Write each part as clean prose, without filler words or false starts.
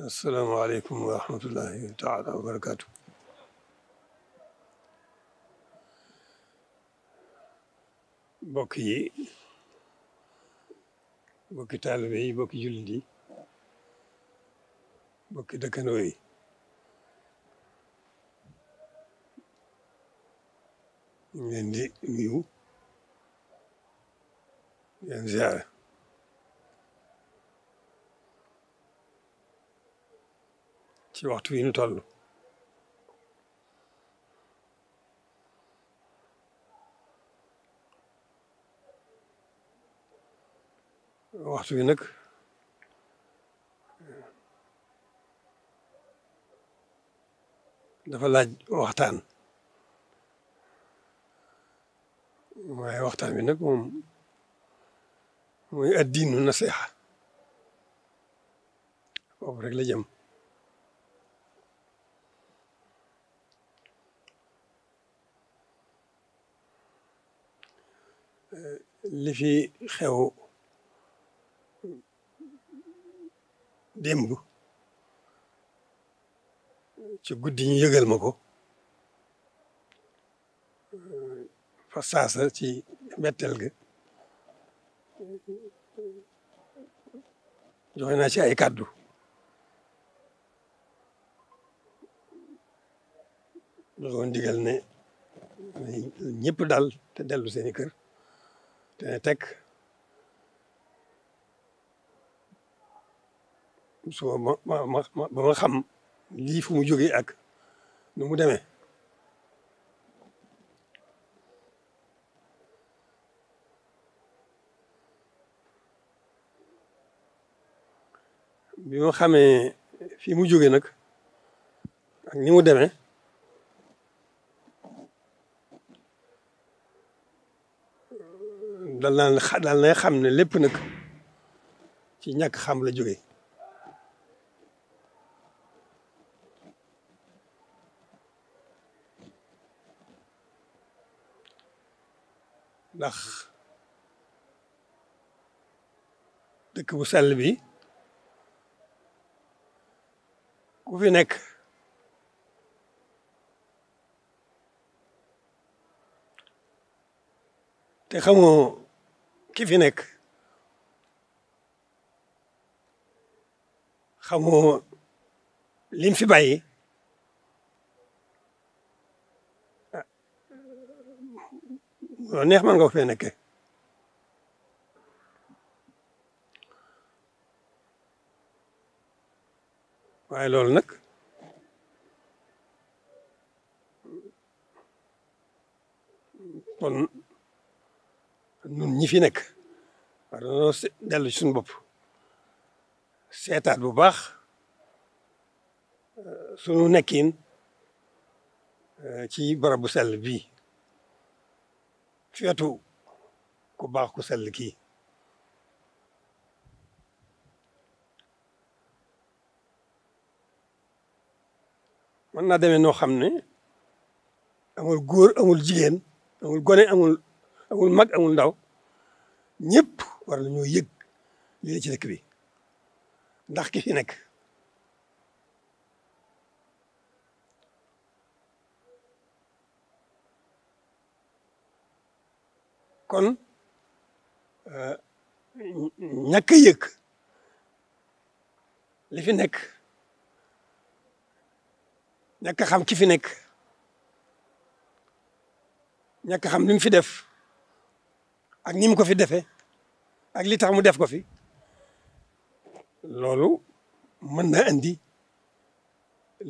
asalaamaaleykum wa rahmatullahi taala wa barakaatu. mbokk yi mbokki taalibe yi mbokki jullit yi mbokki dëkkandoo yi ñu ngi leen di nuyu leen ziare ci waxtu wi ñu toll waxtu wi nag dafa laaj waxtaan waaye waxtaan wi nag moom mooy addiinu nasiha foofu rek la jëm li fi xew démb ci guddi ñu yëgal ma ko fa saasa ci mbetteel ga joxe naa ci ay kàddu joxoon digal ne ñëpp dal te dellu seeni kër te ne tekk suba ba ma xam lii fu mu jógee ak nu mu demee bi ma xamee fi mu jógee nag ak ni mu demee dal na xam ne lépp nag ci ñàkk xam la jógee ndax dëkk bu sell bi ku fi nekk te xamoo ki fi nekk xamoo lim fi bàyyi loo neex man nga ko fee nekke waaye loolu nag kon nun ñi fi nekk war nañoo dellu ci suñu bopp seetaat bu baax sunu nekkin ci barab bu sell bii feetu ku baax ku sell kii mën naa demee noo xam ne amul góor amul jigéen amul gone amul mag amul ndaw ñëpp war nañoo yëg lii ci dëkk bi ndax ki fi nekk kon ñàkk a yëg li fi nekk ñàkk a xam ki fi nekk ñàkk a xam li mu fi def ak ni mu ko fi defee ak li tax mu def ko fi loolu mën na andi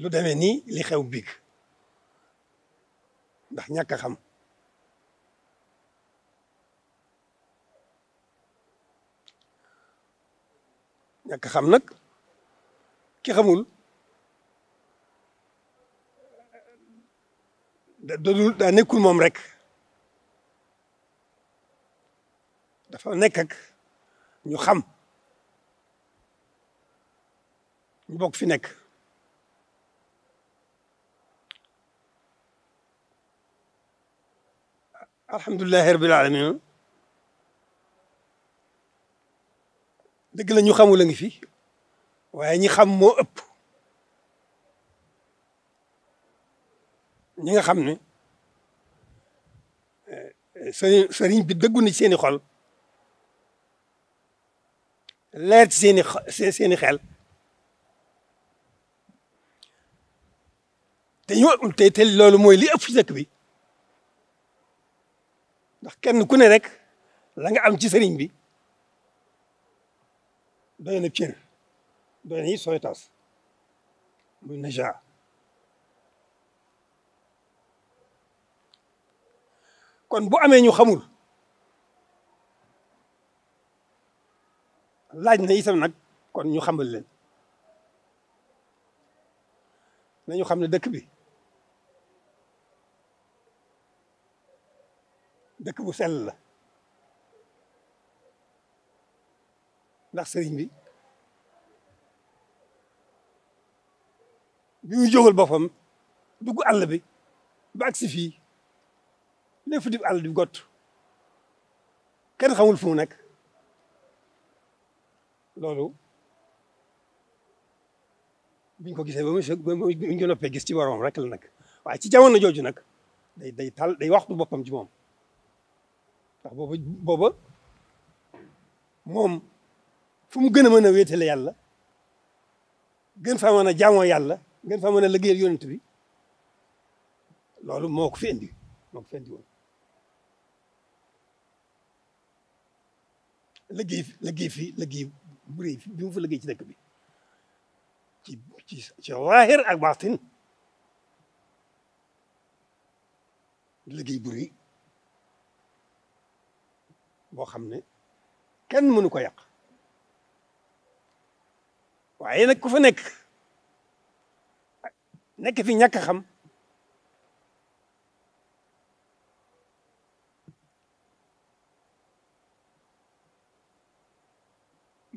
lu demee nii li xew biig ndax ñàkk a xam ñàkk a xam nag ki xamul daa nekkul moom rek dafa nekk ak ñu xam ñu bokk fi nekk alhamdulilahi rabbil alamin dëgg la ñu xamul a ngi fi waaye ñi xam moo ëpp ñi nga xam ne sëriñ bi dëggu na ci seeni xol leer ci seeni xel te loolu mooy li ëpp ci dëkk bi ndax kenn ku ne rek la nga am ci sëriñ bi doy na cër doy na it sooy tas muy naja kon bu amee ñu xamul laaj na itam nag kon ñu xamal leen nañu xam ne dëkk bi dëkk bu sell la ndax sëriñ bi bi muy jógal boppam dugg àll bi ba agsi fii lépp di àll di gott kenn xamul fu mu nekk loolu biñ ko gisee ba buñ ko noppee gis ci boroom rek la nag waaye ci jamono jooju nag day waxtu boppam ci moom ndax booba moom fu mu gën a mën a wéetale yàlla gën fa mën a jaamoo yàlla gën fa mën a liggéeyal yonent bi loolu moo ko fi indi woon liggéey bu rëy bi mu fa liggéey ci dëkk bi ci zaahir ak baatin liggéey bu rëy boo xam ne kenn mënu ko yàq waaye nag ku fa nekk fi ñàkk xam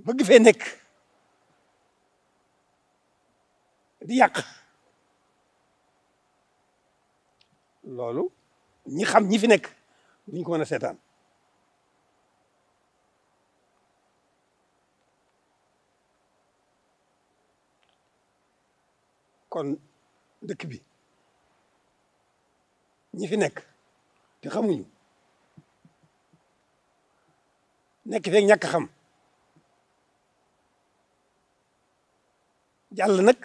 bëgg fee nekk di yàq loolu ñi xam ñi fi nekk duñ ko mën a seetaan kon dëkk bi ñi fi nekk te xamuñu nekk feeg ñàkk xam jàll nag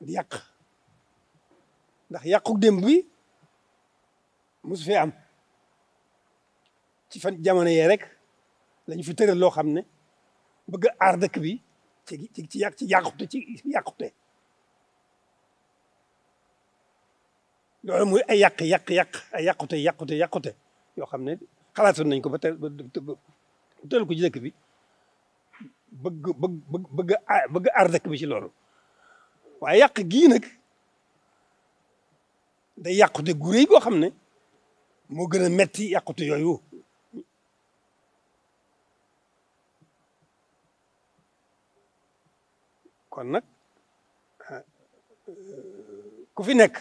di yàq ndax yàquk démb bi mosu fee am ci fan jamono yee rek lañu fi tëral loo xam ne bëgg a aar dëkk bi ci yàqute loolu muy ay yàqute yoo xam ne xalaatoon nañ ko ba tëral ko ci dëkk bi bëgg aar dëkk bi ci loolu waaye yàq gii nag day yàqute gu rëy goo xam ne moo gën a metti yàqute yooyu kon nag ku fi nekk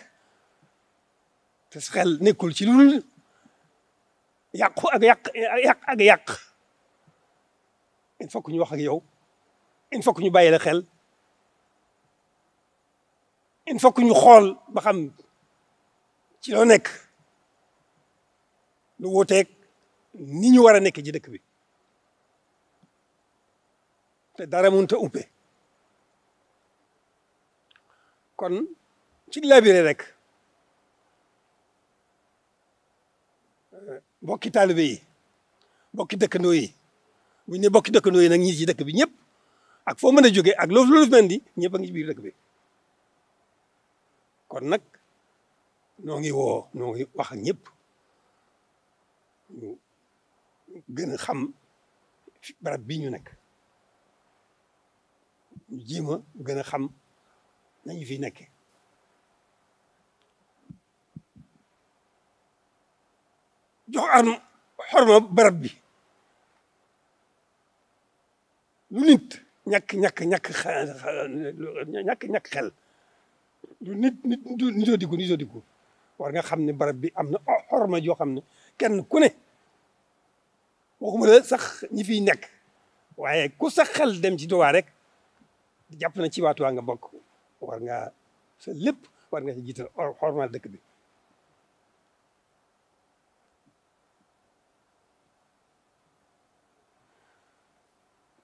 te sa xel nekkul ci lu yàqu ak yàq il faut que ñu wax ak yow il faut que ñu bàyyi la xel il faut que ñu xool ba xam ci loo nekk lu wuuteeg ni ñu war a nekk ci dëkk bi te dara mënut a umpe kon ci labiré rek bokki taalibe yi bokki dëkkandoo yi bu ñu ne bokki dëkkandoo yi nag ñi ci dëkk bi ñëpp ak foo mën a jógee ak loolu mel ni ñëpp a ngi ci biir dëkk bi kon nag noo ngi wax ak ñëpp ñu gën a xam barab bii ñu nekk ñu jéem a gën a xam nañu fi nekke jox xorma barab bi lu nit ñàkk xel lu nitoo diggu war nga xam ne barab bi am na xorma joo xam ne kenn ku ne waxuma la sax ñi fiy nekk waaye ku sax xel dem ci Tuubaa rek jàpp na ci waa Tuubaa nga bokk war ngaa sa lépp war nga ci jiital xormaal dëkk bi.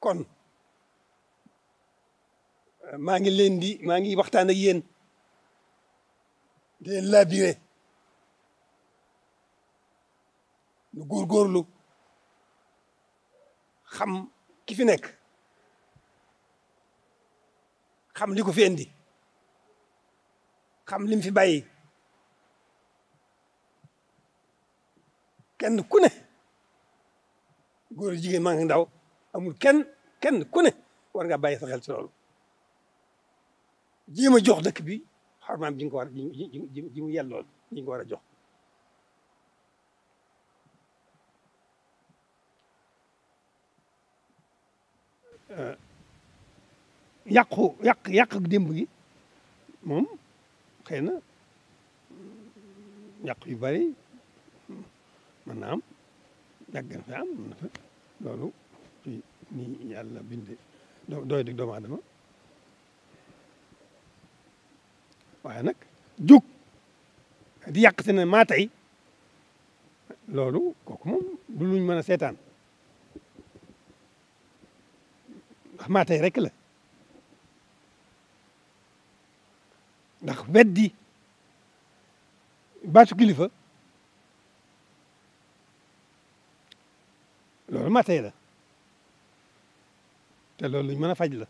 kon maa ngi waxtaan ak yéen di leen labiré nu góorgóorlu xam ki fi nekk, xam li ko fi indi, xam lim fi bàyyi. kenn ku ne góor jigéen maa ngi ndaw amul kenn ku ne war nga bàyyi sa xel ci loolu, jéem a jox dëkk bi xormaam ji nga ko war ji mu yellool ji nga ko war a jox. yàq démb gi moom xëy na yàq yu bari mën na am yàgg na fi am na fa loolu ci ni yàlla binde doy di doomu aadama waaye nag jóg di yàq te ne maa tey loolu kooku moom du luñ mën a seetaan ndax maa tey rek la ndax weddi baatu kilifa loolu maa tey la te loolu luñ mën a faj la.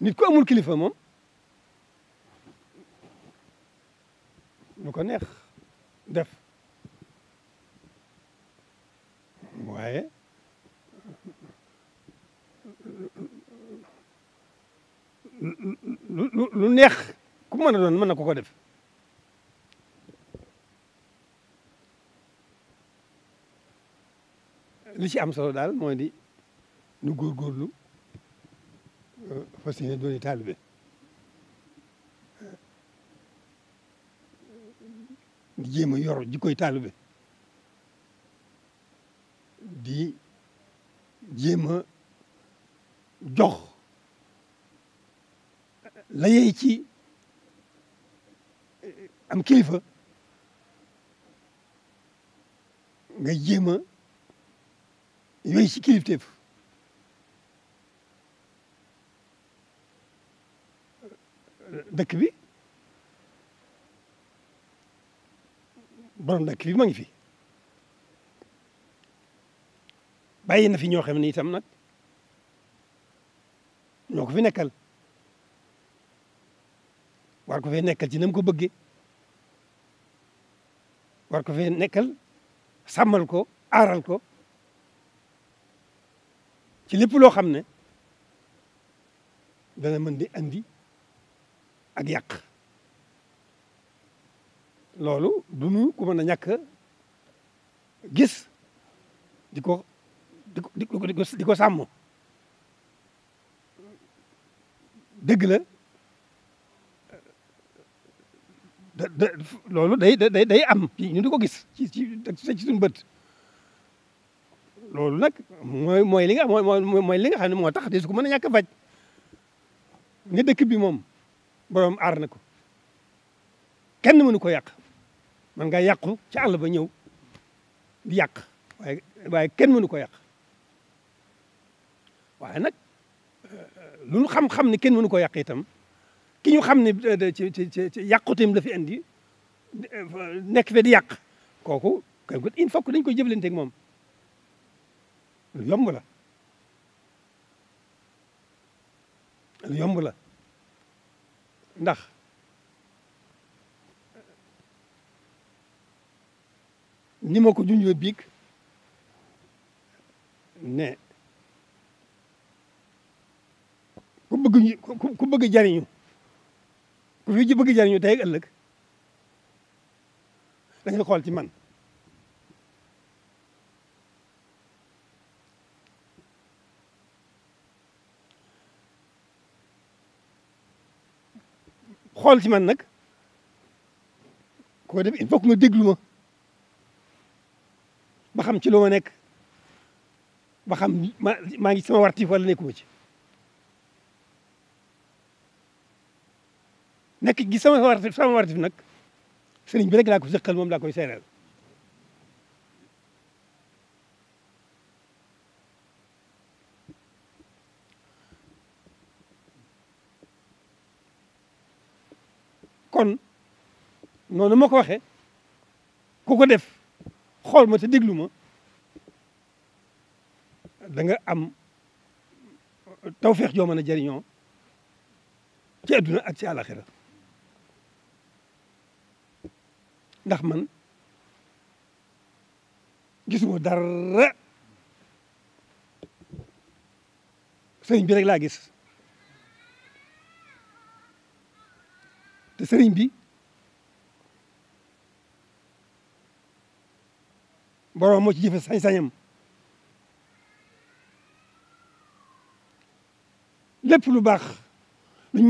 nit ku amul kilifa moom lu ko neex def waaye lu neex ku mën a doon mën na ko def. li ci am solo daal mooy di nu góorgóorlu fas yéene dooni taalibe di jéem a yor jikkoy taalibe di jéem a jox la yey ci am kilifa nga jéem a yooyu ci kilifteef dëkk bi borom dëkk bi ma ngi fi bàyyi na fi ñoo xam ne itam nag ñoo ko fi nekkal war ko fee nekkal ci nam ko bëggee war ko fee nekkal sàmmal ko aaral ko ci lépp loo xam ne dana mën di andi ak yàq loolu du nu ku mën a ñàkk gis di ko sàmm dëgg la loolu day am ñu di ko gis ci suñu bët loolu nag mooy li nga mooy li nga xam ne moo tax de su ko mën a ñàkk a faj ne dëkk bi moom borom aar na ko kenn mënu ko yàq man nga yàqu ci àll ba ñëw di yàq waaye kenn mënu ko yàq waaye nag lu ñu xam-xam ne kenn mënu ko yàq itam ki ñu xam ne ci yàquteem la fi indi nekk fe di yàq kooku il faut que dañ koy jëflante ak moom lu yomb la lu yomb la ndax ni ma ko junjee biig ne ku bëgg jariñu ku fi bëgg jariñu tey ak ëllëg da nga xool ci man xool ci man nag ko def il faut que nga déglu ma ba xam ci lu ma nekk ba xam maa ngi sama wartif wala nekkuma ci nekk gi sama wartif nag sëriñ bi rek laa ko sëqal moom laa koy seereel kon noonu ma ko waxee ku ko def xool ma te déglu ma da nga am tawfeex joo mën a jëriñoo ci adduna ak ci àlaxira ndax man gisuma dara sëriñ bi rek laa gis te sëriñ bi borom moo ci jëfe sañ-sañam lépp lu baax luñ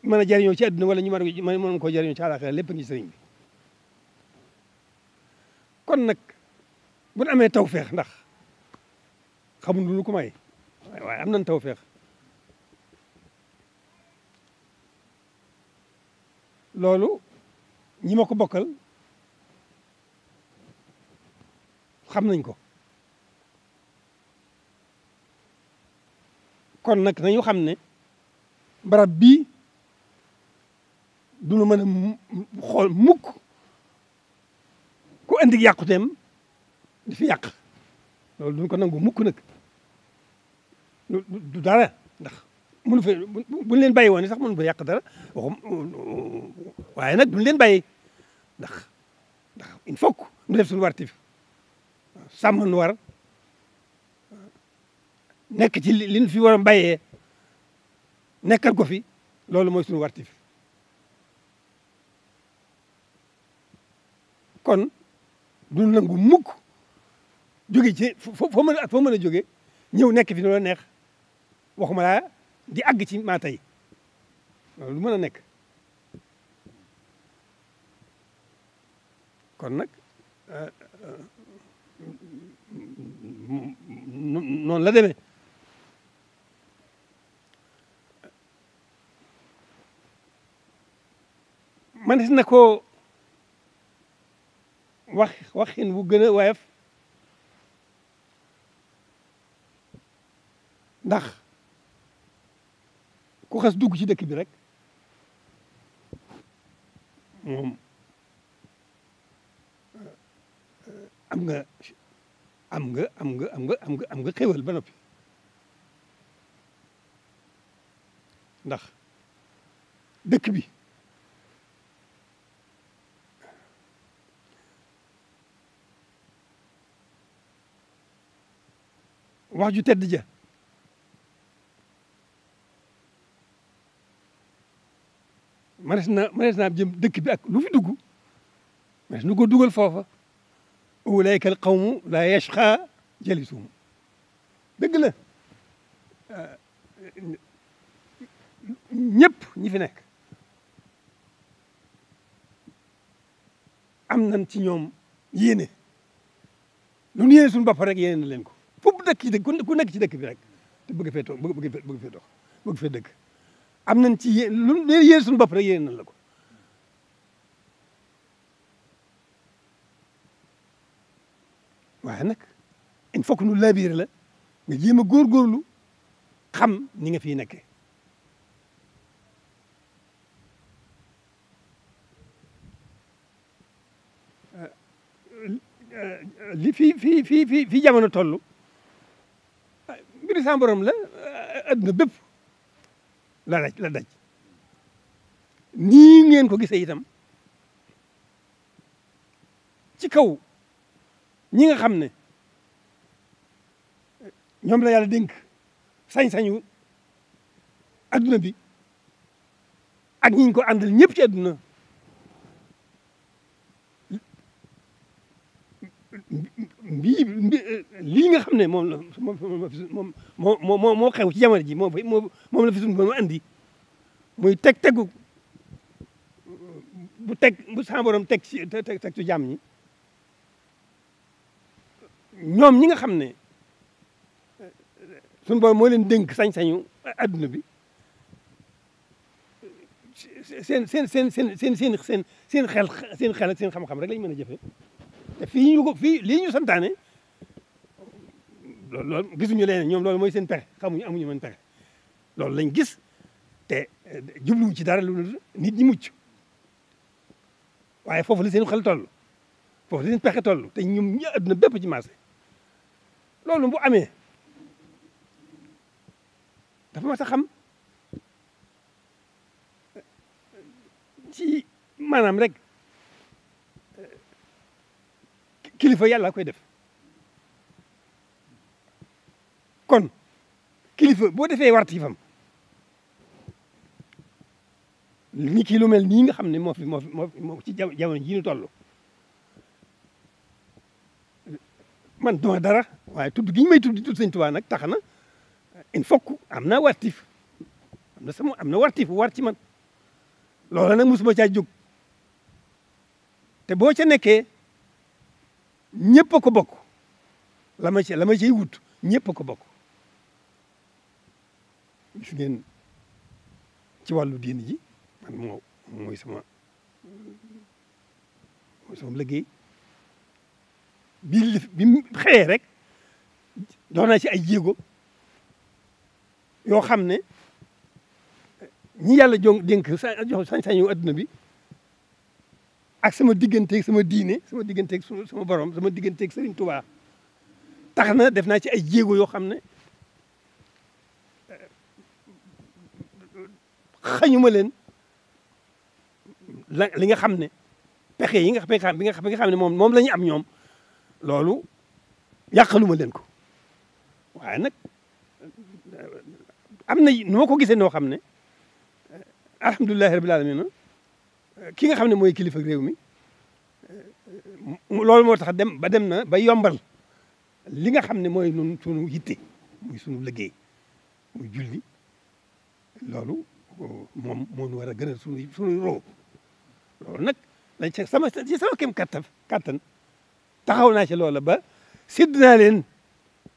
mën a jëriñoo ci àdduna wala ñu mën koo jëriñoo ci àllaxira lépp ngi sëriñ bi kon nag bu ñu amee tawfeex ndax xamuñ lu ko may waaye am nañ tawfeex loolu ñi ma ko bokkal xam nañ ko kon nag nañu xam ne barab bii duñu mën a xool mukk ku andi yàquteem di fi yàq loolu duñu ko nangu mukk nag du dara ndax mënu fa buñ leen bàyyi woon sax mënu fa yàq dara waaye nag duñ leen bàyyi ndax il faut que ñu def suñu wartif sàmm nu war nekk ci li ñu fi war a bàyyee nekkal ko fi loolu mooy suñu wartif kon du nangu mukk jóge ci foo mën a jóge ñëw nekk fi nu la neex waxuma laa di àgg ci maa tey loolu lu mën a nekk kon nag noonu la demee manes na ko waxin bu gën a woyof ndax ku xas dugg ci dëkk bi rek moom am nga xéwal ba noppi ndax dëkk bi wax ju tedd ja manes naa jëm dëkk bi ak lu fi dugg manes nu ko dugal foofa ulaykal qawmu la yashqa jalisuhum dëgg la ñëpp ñi fi nekk am nañ ci ñoom yéene lu ñu yéene suñu bopp rek yéene na leen ko foofu dëkk ci dëkk ku nekk ci dëkk bi rek te bëgg fee toog bëgg fee dëkk am nañ ci lu yéene suñu bopp rek yéene nañ la ko waaye nag il faut que nu labiré la nga jéem a góorgóorlu xam ni nga fiy nekkee li fii jamono toll mbiru sa borom la adduna bépp la daj nii ngeen ko gisee itam ci kaw ñi nga xam ne ñoom la yàlla dénk sañ-sañu adduna bi ak ñi ñu ko àndal ñëpp ci adduna lii nga xam ne moom la moo xew ci jamono ji moom la fi suñu borom andi muy tegu bu sa borom teg ci jàmm ñi ñoom ñi nga xam ne suñu borom moo leen dénk sañ-sañu adduna bi seen xel ak seen xam-xam rek lañ mën a jëfee te fii lii ñu santaane loolu gisuñu leen ñoom loolu mooy seen pexe amuñu mën pexe loolu lañ gis te jubluwu ci dara lu nit ñi mucc waaye foofu la seen xel toll foofu la seen pexe toll te ñoom ñi adduna bépp ci marché loolu bu amee dafa mat a xam ci maanaam rek kilifa yàlla koy def kon kilifa boo defee wartifam ni ki lu mel nii nga xam ne moo ci jamono jii ñu toll man duma dara waaye tudd gi ñu may tudd Sëñ Tuubaa nag tax na il faut que am naa wartif am na wartif war ci man loola nag mosuma caa jóg te boo ca nekkee ñëpp a ko bokk la ma ciy wut ñëpp a ko bokk gis ngeen ci wàllu diine ji man mooy sama liggéey bi mu xëyee rek dox naa ci ay jéego yoo xam ne ñi yàlla dénk jox sañ-sañu adduna bi ak sama digganteeg sama diine sama digganteeg sama borom sama digganteeg Serigne Touba tax na def naa ci ay jéego yoo xam ne xañuma leen li nga xam ne pexe yi nga xam ne moom la ñu am ñoom loolu yàqaluma leen ko waaye nag am na nu ma ko gisee noo xam ne alhamdulilahi rabil alamin ki nga xam ne mooy kilifa réew mi loolu moo tax dem na ba yombal li nga xam ne mooy nun sunu yitte muy sunu liggéey muy julli loolu moom moo nu war a gën a sunu roo loolu nag lañ ci sama kem kattan taxaw naa ci loola ba sédd naa leen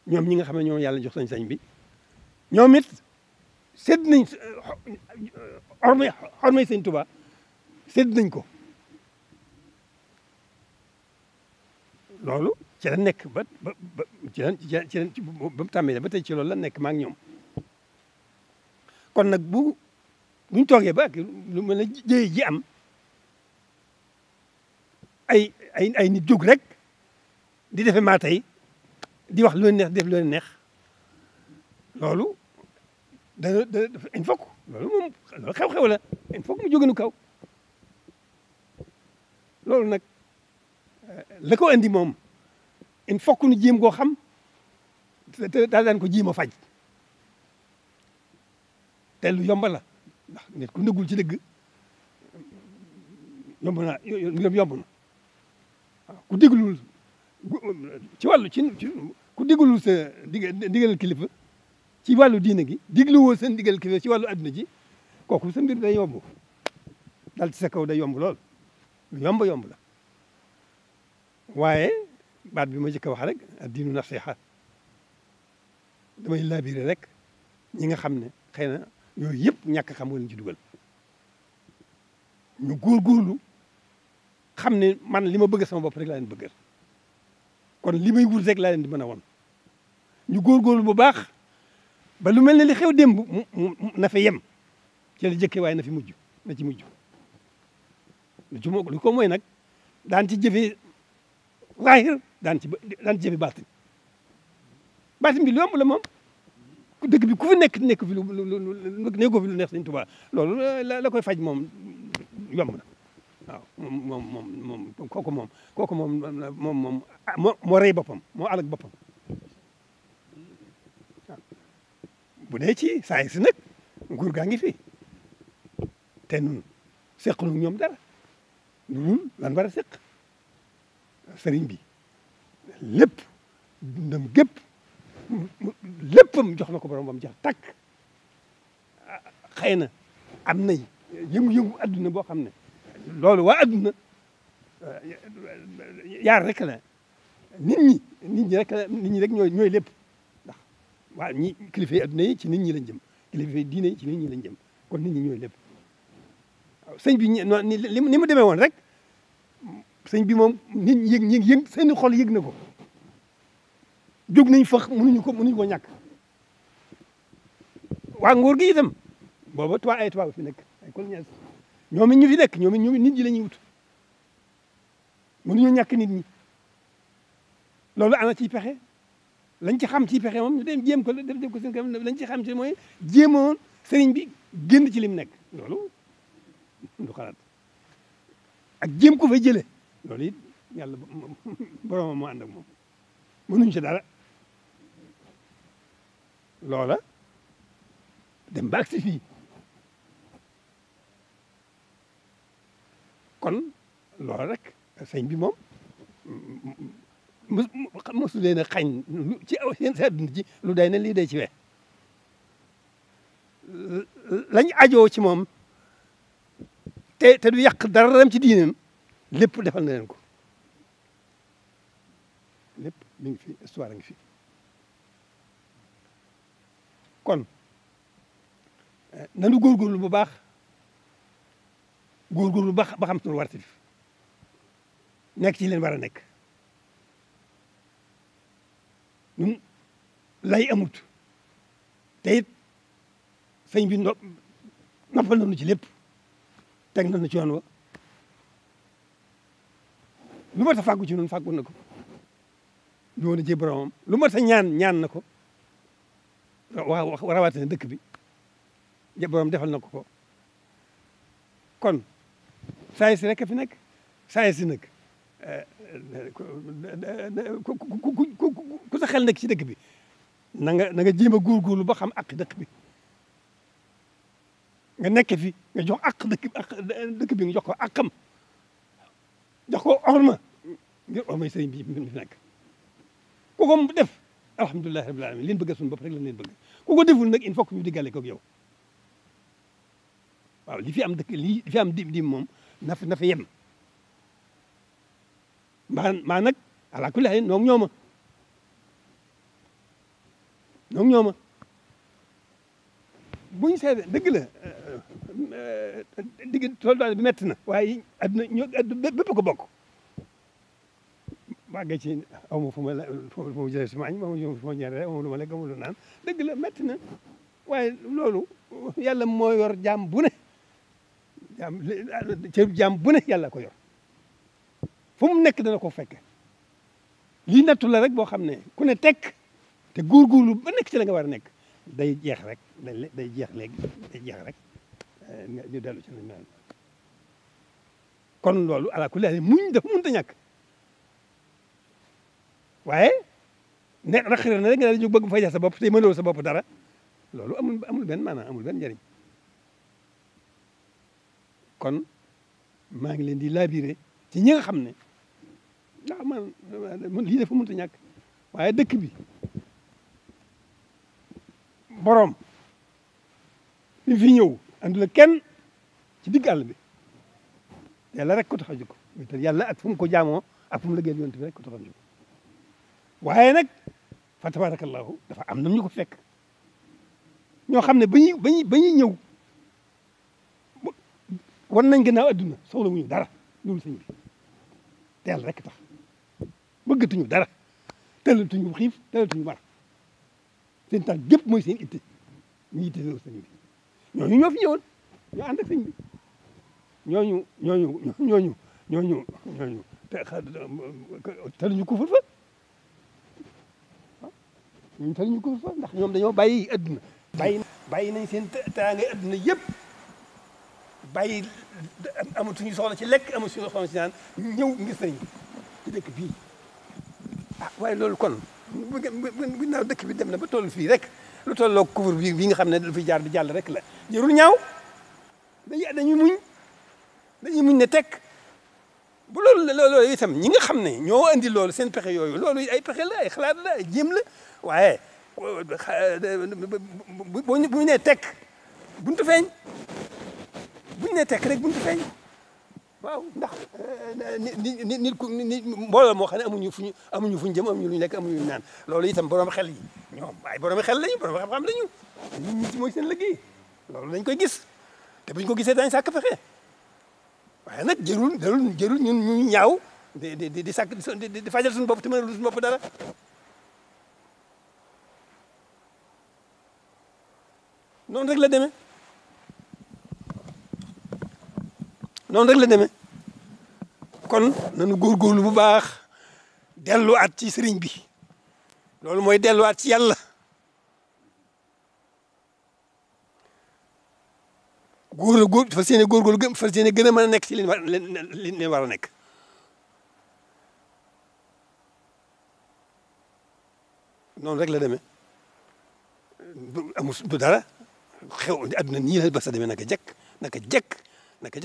ñoom ñi nga xam ne ñoom yàlla jox sañ-sañ bi ñoom it sédd nañ xormay Sëñ Tuubaa sédd nañ ko loolu ci la nekk ba mu tàmbee ba tey ci loolu la nekk maa ngi ñoom kon nag buñ toogee ba ak lu mel ne jëye ji am ay nit jóg rek di defe maa tey di wax lu leen neex def lu leen neex loolu il faut que loolu xew-xew la il faut que mu jógenu kaw loolu nag la ko andi moom il faut que nu jéem koo xam te daal daan ko jéem a faj te lu yomb la ndax nit ku ndëggul ci dëgg yomb na waaw ku déglul ci wàllu ku déglul sa digal kilifa ci wàllu diine gi digluwoo seen digal kilifa ci wàllu adduna ji kooku sa mbir day yomb dal ci sa kaw day yomb lool lu yomb la waaye baat bi ma jëkk a wax rek diinu nasiha damay labiré rek ñi nga xam ne xëy na yooyu yëpp ñàkk xam leen ci dugal ñu góorgóorlu xam ne man li ma bëgg sama bopp rek laa leen bëggal kon li may wut rek laa leen di mën a won ñu góorgóorlu bu baax ba lu mel ne li xew démb na fa yem ci la jëkke waaye na ci mujj lu ko mooy nag daan ci jëfee zaahir daan ci jëfe baatin bi lu yomb la moom dëkk bi ku fi nekk fi nekkoo fi lu neex Sëñ Tuubaa loolu la koy faj moom yomb na waaw moom kooku moom moo rey boppam moo alag boppam waaw bu dee ci saa si nag nguur gaa ngi fi te nun seqlu ñoom dara lu lan war a seq sëriñ bi lépp dundam gépp léppam jox na ko borom bam jeex tàkk xëy na am na yëngu-yëngu adduna boo xam ne loolu waa adduna yaar rek la nit ñi rek ñooy lépp ndax waaw ñi kilifa yi adduna yi ci nit ñi lañ jëm kilifa yi diine yi ci nit ñi lañ jëm kon nit ñi ñooy lépp waaw sëñ bi ni mu demee woon rek sëñ bi moom nit ñi yëg seen xol yëg na ko jóg nañ fax mënuñu ko ñàkk waa nguur gi itam booba ay tubaab fi nekk ay colonialiste ñoom it ñu fi nekk ñoom it nit ñi la ñuy wut mënuñu ñàkk nit ñi loolu ana ciy pexe lañ ci xam ci pexe moom ñu dem jéem ko def ko seen kam lañ ci xam ci mooy jéemoon sëriñ bi génn ci lim nekk loolu du xalaat ak jéem ko fa jëlee loolu it yàlla borom moo ànd ak moom mënuñ ci dara loola dem ba agsi fii kon loola rek sëñ bi moom mosu leen a xañ ci seen sa adduna ci lu day ne lii day ci we lañ ajoo ci moom te du yàq dara ci diineem lépp defal na leen ko lépp mi ngi fi histoire ngi fi kon nanu góorgóorlu bu baax góorgóorlu ba xam suñu wartif nekk ci leen war a nekk ñun lay amut te it sëñ bi noppal nañu ci lépp teg nañu ci yoon wa lu mat a fàggu ci noonu fàggu na ko ñoo na ci boromam lu mat a ñaan na ko waaw rawatina dëkk bi borom defal na ko kon saa si rek fi nekk saa si nag ku sa xel nekk ci dëkk bi na nga jéem a góorgóorlu ba xam ak dëkk bi nga nekk fi nga jox ak dëkk bi nga jox ko akam jox ko orma ngir ormay sëriñ bi mi fi nekk ku ko def alhamdulilah rabbil alamin leen bëgg suñu bopp rek lañ leen bëgg ku ko deful nag il faut que ñu diggale koog yow waaw li fi am dëkk li fi am dim moom na fi yem maa nag ala kulli haal noog ñooma buñ seede dëgg la tool bi metti na waaye adduna bépp ko bokk waa ci aw ma fu ma jëlee sama añ fu ma ñeere aw ma lu ma lekk aw ma lu naan dëgg la metti na waaye loolu yàlla moo yor jaam bu ne jaam bu ne yàlla ko yor fu mu nekk dana ko fekke lii nattu la rek boo xam ne ku ne tekk te góorgóorlu ba nekk ci la nga war a nekk day jeex rek day jeex léegi day jeex rek ñu dellu ci nañ naan kon loolu ala kulli haal muñ dafa mënut a ñàkk waaye ne raxira na rek nga dañu bëgg fay sa bopp te mënoo sa bopp dara loolu amul benn maanaam amul benn njëriñ kon maa ngi leen di labiré ci ñi nga xam ne ndax man lii dafa mënut a ñàkk waaye dëkk bi borom bi fi ñëw andula kenn ci digg àll bi yàlla rek ko tax a jóg te yàlla ak fu mu ko jaamoo ak fu mu liggéeyal yonent bi rek ko tax a jóg waaye nag fa tabarakallahu dafa am nam ñu ko fekk ñoo xam ne ba ñuy ñëw wan nañ gannaaw adduna soxla wuñu dara loolu sëñ bi te yàlla rek tax bëggatuñu dara tëlatuñu xiif tëlatuñu mar seen taal gépp mooy seen itte ñu itte loolu sëñ bi ñooñu ñoo fi ñëwoon ñoo ànd ak sëñ bi ñooñu tëluñu ko fa ñun tëluñu ko fa ndax ñoom dañoo bàyyi adduna bàyyi nañ seen teraangay adduna yëpp bàyyi amatuñu soxla ci lekk amatuñu soxla ci naan ñëw ngir sëriñ ci dëkk bii waaye loolu kon bu naaw dëkk bi dem na ba toll fii rek lu tolloo couvre bi nga xam ne lu fi jaar di jàll rek la jërul ñaaw dañuy muñ ne tekk bu loolu itam ñi nga xam ne ñoo andi loolu seen pexe yooyu loolu ay pexe la ay xalaat la ay jéem la waaye bu nee tekk buntu feeñ buñu nee tekk rek buntu feeñ waaw ndax nit ku nit mbooloo moo xam ne amuñu fu ñu jëm amuñu lu ñu lekk amuñu lu ñu naan loolu itam borom xel yi ñoom ay borom xel lañu borom xam-xam lañu nit ñi mooy seen liggéey loolu dañ koy gis te buñ ko gisee dañ sàkk fexe waaye nag jërul ñun ñu ñaaw di sàkk di fajal suñu bopp te mënal suñu bopp dara noonu rek la demee noonu rek la demee kon nañu góorgóorlu bu baax delluwaat ci sëriñ bi loolu mooy delluwaat ci yàlla fas yéene góorgóorlu fas yéene gën a mën a nekk ci li leen war a nekk noonu rek la demee du dara xew adduna nii la ba sa demee naka jekk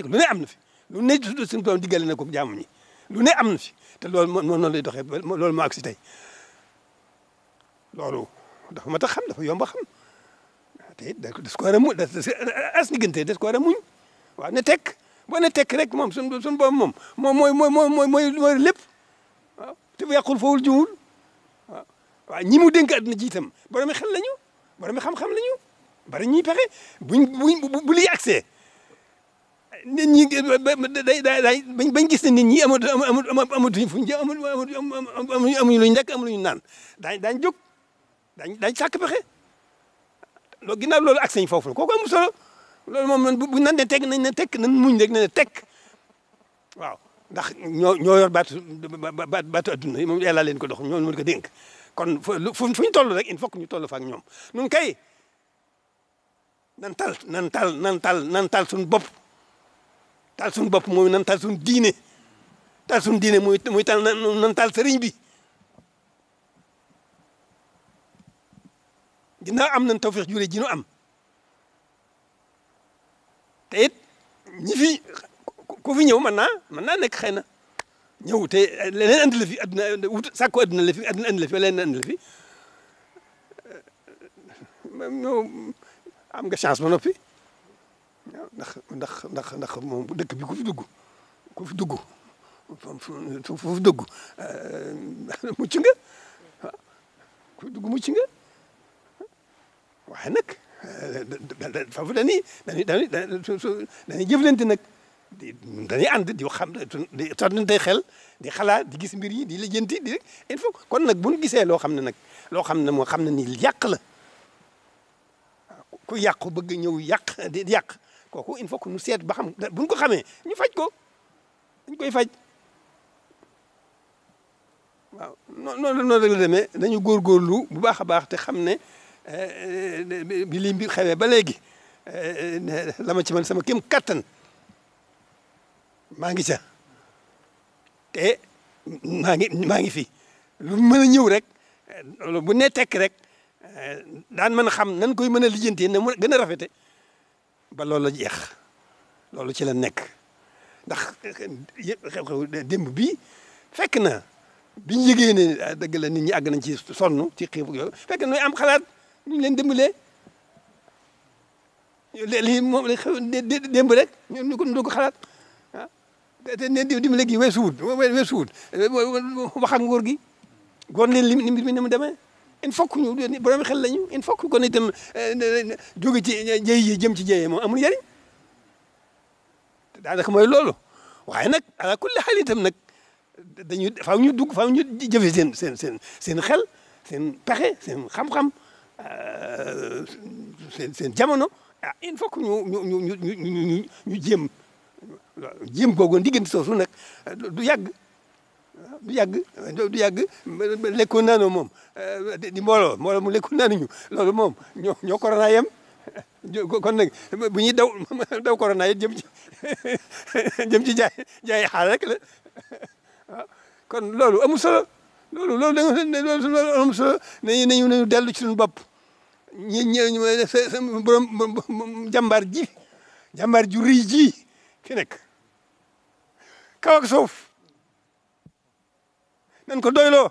lu ne am na fi lu ne suñu doom diggale na ko jaamu ñi lu ne am na fi te loolu moo noonu lay doxee loolu moo agsi tey loolu dafa mat a xam dafa yomb a xam te it des ko war a muñ as diggante des ko war a muñ waaw ne tekk boo ne tekk rek moom suñu boobu moom mooy lépp waaw te bu yàqul fawul jiwul waaw ñi mu dénk àdduna ji itam borom xel lañu borom xam-xam lañu bari ñuy pexe bu liy accès nit ñi bañ gis ne nit ñi amatuñ fuñ jëm amuñu luñ lekk amuñu luñ naan daañ jóg daañ sàkk pexe loolu ginnaaw loolu accès ñu foofu la kooku am solo loolu moom bu nan ne tekk nañ ne tekk nañ muñ rek ne tekk waaw ndax ñoo yor baatu adduna yi moom yàlla leen ko dox ñoo leen ko dénk kon fu ñu toll rek il faut que ñu toll fa ak ñoom nun kay nan tal suñu bopp tal suñu bopp mooy nan tal suñu diine muy tal nan tal sëriñ bi ginnaaw am nañ tawfeex jure ji nu am te it ñi fi ku fi ñëw mën naa nekk xëy na ñëw te leneen andi la fi adduna wut sàkku adduna la fi adduna andi la fi leneen andi la fi am nga chance ba noppi ndax moom dëkk bi ku fi dugg mucc nga waaw ku fi dugg mucc nga waaye nag foofu dañuy jëflante nag dañuy ànd di xam di sottante xel di xalaat di gis mbir yi di lijjanti il faut kon nag bu ñu gisee loo xam ne moo xam ne ni yàq la ku yàqu bëgg ñëw yàq di yàq kooku il faut que ñu seet ba xam bu ñu ko xamee ñu faj ko dañ koy faj waaw noonu rek la demee dañu góorgóorlu bu baax a baax te xam ne bi lii mbir xewee ba léegi la ma ci man sama kéem kattan maa ngi ca te maa ngi fi lu mën a ñëw rek bu ne tekk rek daan mën a xam nan koy mën a lijjantee na mu gën a rafete ba loolu la jeex loolu ci la nekk ndax xew-xew démb bii fekk na biñu yëgee ne dëgg la nit ñi àgg nañ ci sonn ci xiif yooyu fekk na am xalaat ñu leen dimbalee lii moom la xew démb rek ñu ko xalaat ah te ne dimbale gi weesuwut wax ak nguur gi goon leen li mbir mi ni mu demee il faut que ñu borom xel lañu il faut que kon itam jóge ci jëy yi jëm ci jëyee moom amul njëriñ daanaka mooy loolu waaye nag ala kulli xaal itam nag faaw ñu jëfe seen xel seen pexe seen xam-xam seen jamono ah il faut que ñu jéem googu diggante soosu nag du yàgg lekkoon naanoo moom di mbooloo mu lekkoon naanuñu loolu moom ñoo corona yem kon nag bu ñuy daw corona yi jëm ci jaay xaal rek la waaw kon loolu amul solo loolu amul solo nañu dellu ci suñu bopp borom jàmbaar ju rëy ji fi nekk kaw ak suuf nan ko doyloo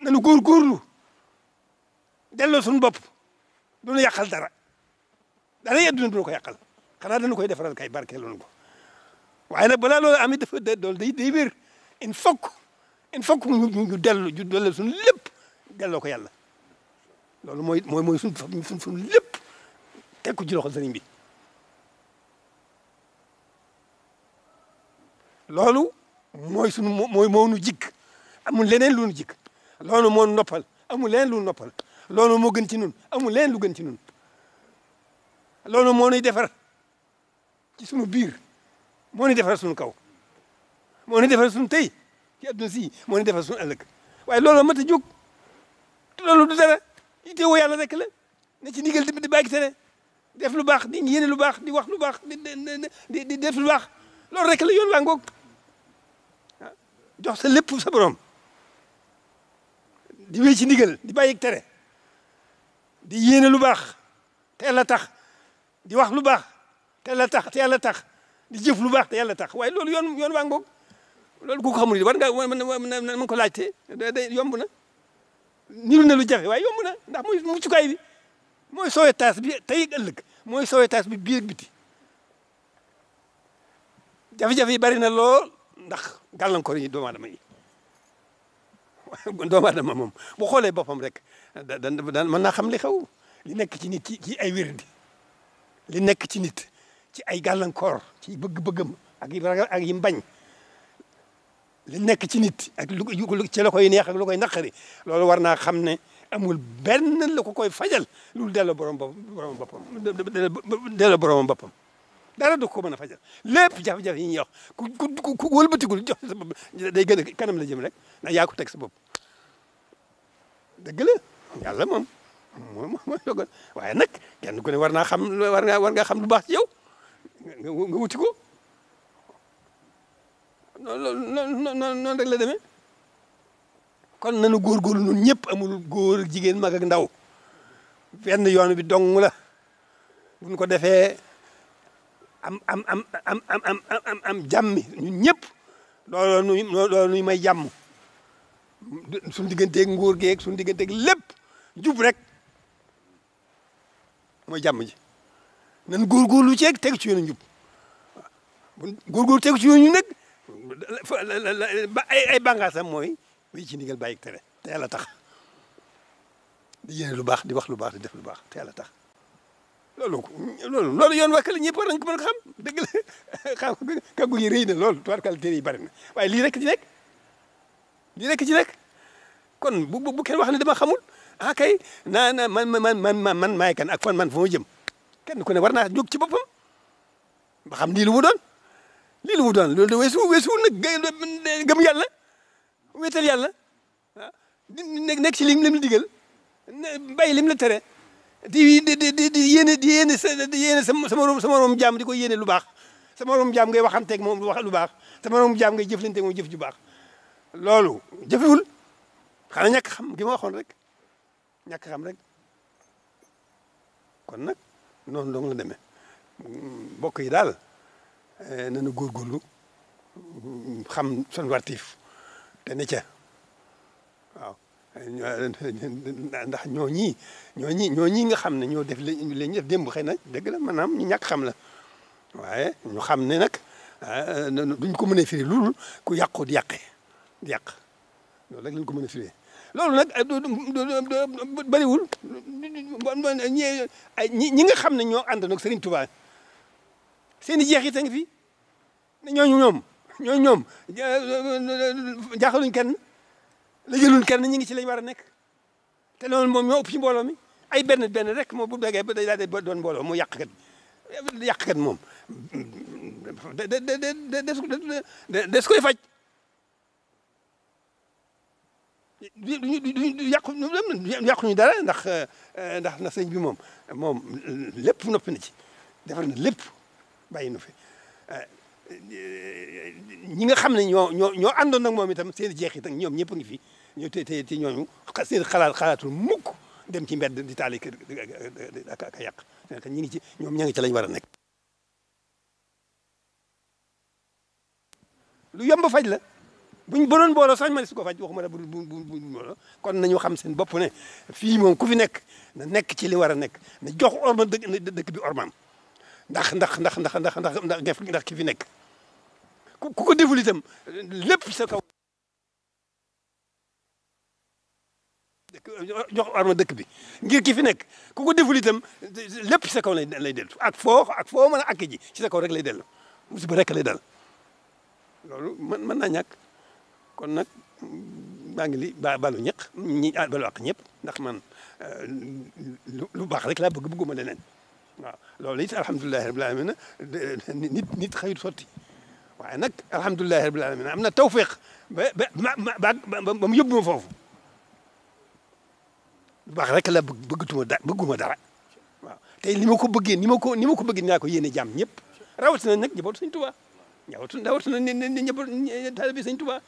nanu góorgóorlu delloo suñu bopp du nu yàqal dara yeddu na du ko yàqal xanaa dañu koy defaral kay barkeeloon ko waaye nag balaa loolu amit dafa dool day wér il faut que ñu dellu suñu lépp delloo ko yàlla loolu mooy suñu lépp teg ko ci loxo sëriñ bi loolu moo nu jikk amul leneen lu nu jikk loolu moo noppal amul leneen lu noppal loolu moo gën ci nun amul leneen lu gën ci nun loolu moo nuy defar ci sunu biir moo nuy defar sunu kaw moo nuy defar sunu tey ci adduna si moo nuy defar sunu ëllëg waaye loolu mat a jóg loolu du dara itteewoo yàlla rek la ne ci ndigal di bàyyi tere def lu baax di yéene lu baax di wax lu baax di def lu baax loolu rek la yoon waa ngoog jox sa lépp sa borom di wéy ci ndigal di bàyyi tere di yéene lu baax te yàlla tax di wax lu baax te yàlla tax di jëf lu baax te yàlla tax waaye loolu yoon waa ngoog loolu ku ko xamul war nga mën ko laajte day yomb na niru na lu jafe waaye yomb na ndax mooy muccukaay bi mooy sauvetage bi tey ak ëllëg mooy sauvetage bi biir ak biti jafe-jafe yi bari na lool ndax gàllankoor yi doomu aadama yi doomu aadama moom bu xoolee boppam rek daan mën naa xam li xew li nekk ci nit ci ay wérdi li nekk ci nit ci ay gàllankoor ci bëgg-bëggam ak yi ragal ak yi mbañ li nekk ci nit ak ci la koy neex ak lu koy naqari loolu war naa xam ne amul benn la ko koy fajal loolu delloo borom boppam delloo boromam boppam dara du ko mën a fajal lépp jafe-jafe yi ñuy wax ku wëlbatigul jox sa bopp day gën a kanam la jëm rek ndax yaa ko teg sa bopp dëgg la yàlla moom mooy dogal waaye nag kenn ku ne war naa xam war nga xam lu baax ci yow nga wuti ko noonu rek la demee kon nanu góorgóorlu ñun ñëpp amul góor jigéen mag ak ndaw benn yoon bi dong la buñ ko defee am jàmmi ñun ñëpp loolu nuy may jàmm suñu digganteeg nguur geeg suñu digganteeg lépp jub rek mooy jàmm ji nan góorgóorlu ceeg teg ci yoonu njub bu góorgóorlu teg ci yoonu ñu nag ay bànqaasam mooy wéy ci ndigal bàyyi tere te yàlla tax di yéene lu baax di wax lu baax di def lu baax te yàlla tax loolu yoon wàkk la ñëpp war nañ ko mën a xam dëgg la xam kàggu yi rëy na loolu tubaarkàlla téere yi bari na waaye lii rek ci nekk kon bu kenn wax ne dama xamul ah kay man maay kan ak fan man fu ma jëm kenn ku ne war naa jóg ci boppam ba xam lii lu mu doon loolu de weesu nag gëm yàlla wéetal yàlla ah nekk ci lim la digal bàyyi lim la tere di yéene sa morom jaam di ko yéene lu baax sa morom jaam ngay waxanteeg moom wax lu baax sa morom jaam ngay jëflanteeg moom jëf ju baax loolu jëfewul xanaa ñàkk xam gi ma waxoon rek ñàkk xam rek kon nag noonu dong la demee mbokk yi daal nañu góorgóorlu xam son wartiif te ne ca waaw ndax ñooñi nga xam ne ñoo def lañ def démb xëy na dëgg la maanaam ñu ñàkk xam la waaye ñu xam ne nag duñ ko mën a firi loolu ku yàqu di yàq loolu rek lañ ko mën a firi loolu nag bëriwul ñi nga xam ne ñoo ànd nag Serigne Touba seen i jeexit a ngi fi ñooñu ñoom jaaxaluñ kenn la jëluñ kenn ñu ngi ci lañ war a nekk te loolu moom ñoo ëpp ci mbooloo mi ay benn rek moom bu dagee ba day daal di doon mbooloo mu yàqkat moom des koy faj du yàquñu dara ndax sëñ bi moom lépp noppi na ci defar na lépp bàyyi na fi ñi nga xam ne ñoo àndoon nag moom itam seen jeexit ak ñoom ñëpp a ngi fi ñoo te ñooñu seen xalaatul mukk dem ci mbedd di taali kër ak yàq ñi ngi ci ñoom ña ngi ci lañ war a nekk. lu yomb faj la buñ bonoon mbooloo sax ma ne su ko faj waxuma la bu mbooloo kon nañu xam seen bopp ne fii moom ku fi nekk na nekk ci li war a nekk na jox orma dëkk bi ormaam ndax ki fi nekk ku ko deful itam lépp sa kaw jox arma dëkk bi ngir ki fi nekk ku ko deful itam lépp sa kaw lay dellu ak foo mën a àgg ji ci sa kaw rek lay dellu musiba rek lay dal loolu mën naa ñàkk kon nag maa ngi li balu balu àq ñëpp ndax man lu baax rek laa bëgguma leneen waaw loolu it alhamdulilahi rabbil alamin nit xëyut sotti waaye nag alhamdulilahi rabbil alamin am na tawfiq ba mu yóbbu ma foofu lu baax rek la bëgguma dara waaw tey ni ma ko bëggee ni ma ko bëggee naa ko yéene jàmm ñëpp rawatina nag njabootu Sëñ Tuubaa rawatina ni njaboot taalibe Sëñ Tuubaa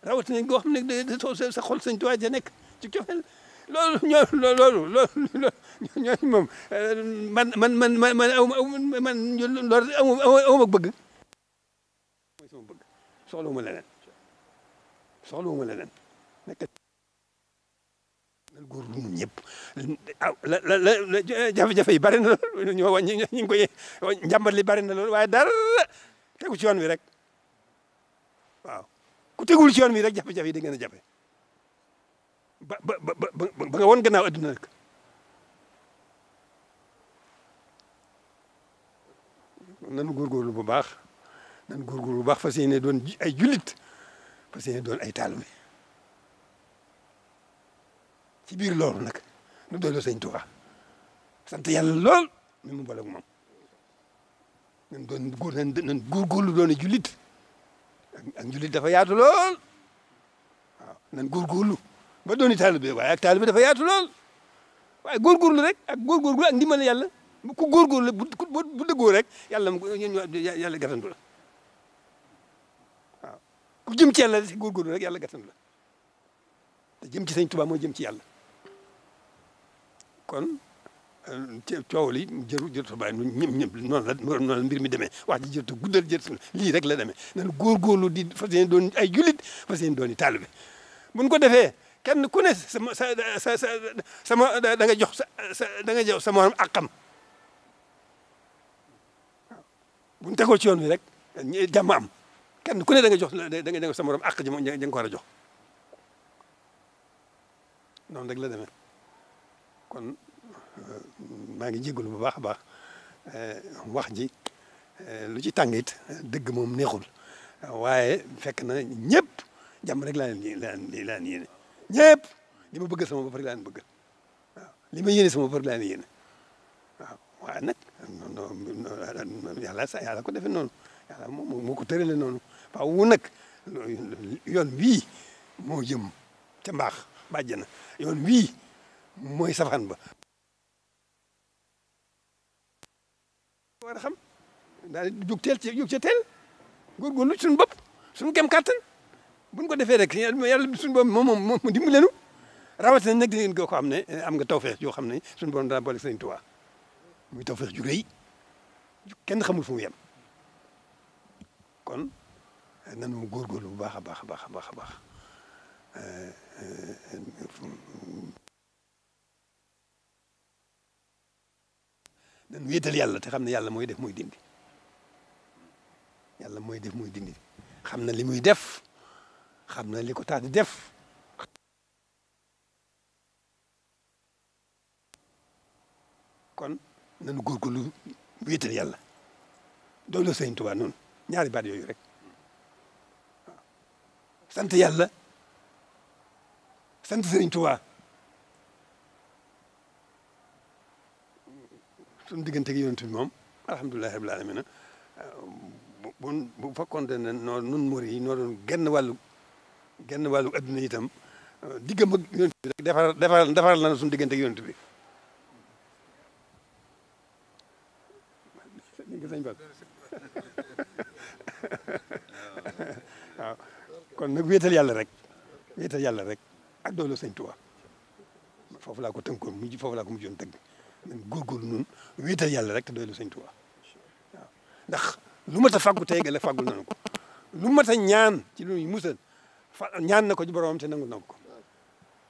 rawatina goo xam ne sa xol Sëñ Tuubaa ja nekk ci cofeel loolu ñooñu moom man loolu awma bëgg mooy sama bëgg soxlawuma leneen nekk góor lu ñun ñëpp jafe-jafe yi bari na lool ñu ngi koy njàmbat li bari na lool waaye dara tegu ci yoon wi rek waaw ku tegul ci yoon wi rek jafe-jafe yi da ngeen a jafe ba nga woon gannaaw adduna nag nanu góorgóorlu bu baax fas yéene doon ay jullit fas yéene doon ay taalibe ci biir loolu nag nu doyloo Sëñ Tuubaa sant yàlla lool mi mu boole ak moom nan góorgóorlu doon jullit ak jullit dafa yaatu lool waaw nan góorgóorlu ba dooni taalibe waaye ak taalibe dafa yaatu lool waaye góorgóorlu rek ak góorgóorlu ak ndimbal yàlla ku góorgóorlu bu dëggoo rek yàlla gatandu la waaw ku jëm ci yàlla si góorgóorlu rek yàlla gatandu la te jëm ci Sëñ Tuubaa moo jëm ci yàlla kon coow li jërut a bàyyi ñëpp noonu la mbir mi demee wax ji jërut a guddal lii rek la demee nan góorgóorlu di fas yéene doon ay jullit fas yéene doon i taalibe buñ ko defee kenn ku ne da nga jox da nga jox sa morom àqam waaw buñ tegoo ci yoon wi rek jàmm am kenn ku ne da nga jox sa morom àq ji moom nga ko war a jox noonu rek la demee kon maa ngi jégalu bu baax a baax wax ji lu ci tàng it dëgg moom neexul waaye fekk na ñëpp jàmm rek laa leen yéene ñëpp li ma bëgg sama bopp rek laa leen bëgg waaw li ma yéene sama bopp rek laa leen yéene waaw waaye nag yàlla ko defee noonu yàlla moo ko tëralee noonu waaw wu nag yoon wii moo jëm ca mbaax bàjjana yoon wii mooy safaan ba war a xam daal di jóg ca teel góorgóorlu suñu bopp suñu kem kàttan buñ ko defee rek yàlla suñu bopp moom dimbali leen rawatina nag di ngeen ko xam ne am nga tawfeex yoo xam ne suñu borom daa boole Sëñ Tuubaa muy tawfeex ju rëy kenn xamul fu mu yem kon nanu góorgóorlu bu baax a baax a baax a baax a baax nan wéetal yàlla te xam ne yàlla mooy def mooy dindi yàlla mooy def mooy dindi xam na li muy def xam na li ko tax di def kon nanu góorgóorlu wéetal yàlla doolu Sëñ Tuubaa noonu ñaari baat yooyu rek waaw sant yàlla sant Sëñ Tuubaa suñu diggante ak yonent bi moom alhamdulilahi rabbil alamin bu fekkoon ne nun mor yi noo doon genn wàllu adduna itam diggam ak yonent bi rek defaral na suñu diggante ak yonent bi waaw kon nag wéetal yàlla rek ak doolu Sëñ Tuubaa foofu laa ko tënkoon foofu laa ko mujjoon tënk nañ góorgóorlu noonu wéetal yàlla rek te doolu Sëñ Tuubaa waaw ndax lu mat a fàggu tey la fàggul nañu ko lu mat a ñaan ci lu ñuy musal ñaan na ko ci boroomam te nangu na ko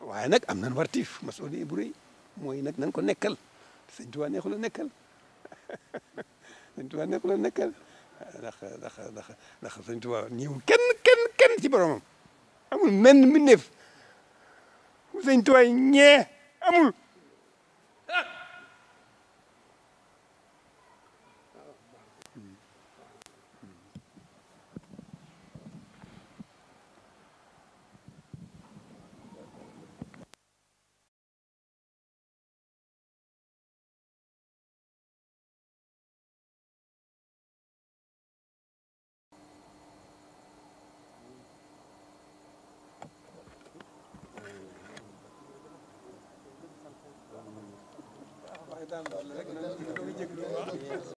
waaye nag am nañ wartiif masuuliya bu rëy mooy nag nañ ko nekkal Sëñ Tuubaa neexul a nekkal sëñ Tuubaa nekk la nekkal ndax sëñ Tuubaa ñëwul kenn ci boromam amul menn mbindeef sëñ Tuubaa ñee amul